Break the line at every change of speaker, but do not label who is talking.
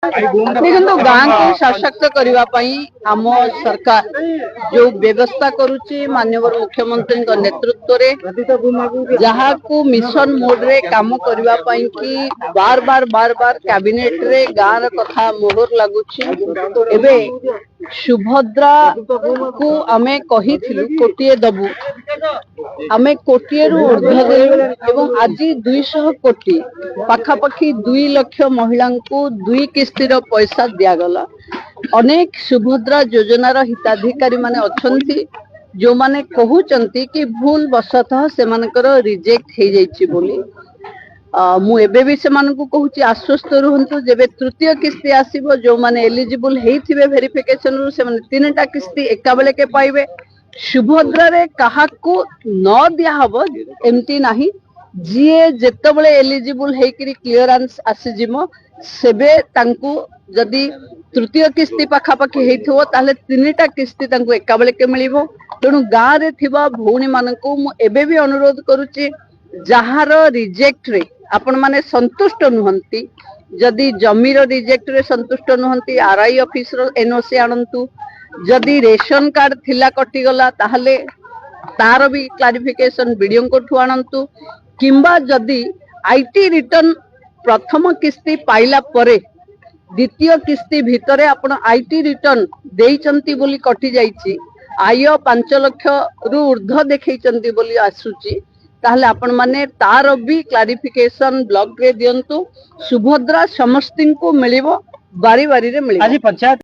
देखो गाँ को सशक्त करने आम सरकार जो व्यवस्था करुच्ची माननीय मुख्यमंत्री नेतृत्व रे जहाँ को मिशन मोड रे काम करने की बार बार कैबिनेट रे गाँव कथा मोहर लगुच सुभद्रा को आमे कही कोटिए दबु आमे कोटिए रु ऊर्ध्व देलु आज 200 कोटी पाखापाखि 2 लाख महिला को 2 किस्तिर पैसा दिगला अनेक सुभद्रा योजनार हिताधिकारी माने अछंती जो माने कहउचंती कि भूल वशतः से मानकर रिजेक्ट हे जाइछि बोली मु एबे भी से मानकु कहउछि आश्वस्त रहंतु जेबे तृतीय किस्ती आसीबो जो माने एलिजिबल हेइथिबे वेरिफिकेशन रु से माने 3टा किस्ती एका बेले के पाइबे सुभद्रा रे काहाकू न दिया हबो एमती नाही जिए जेतबेले एलिजिबल हेकरी क्लियरेंस आसी जिमो सेबे तांकू जदी तृतीय किस्ती पाखापाखि हेइथो ताले 3टा किस्ती तांकू एका बेले के मिलिबो तेणु गाँ रे थिबा भौणी मानकू मु एबे भी अनुरोध करूची जहार रिजेक्ट रे आपण माने संतुष्ट नुहंती जदी जमीर रिजेक्ट रे संतुष्ट नुहंती आरआई ऑफिस रो एनओसी आनंतु जदी रेशन कार्ड थिला कटि गला ताहले तार भी क्लारिफिकेशन वीडियो को ठु आनंतु किंबा जदी आईटी रिटर्न प्रथम किस्ती पाइला परे द्वितीय किस्ती भितरे आपण आईटी रिटर्न देइचंती बोली कटि जाईची आय 5 लाख रु ऊर्ध्व देखैचंती बोली आसुची ताहले आपण माने तार भी क्लारिफिकेशन ब्लॉक रे दियंतु सुभद्रा समस्तिन को मिलिबो बारी बारी रे मिलिबो। आज पंचायत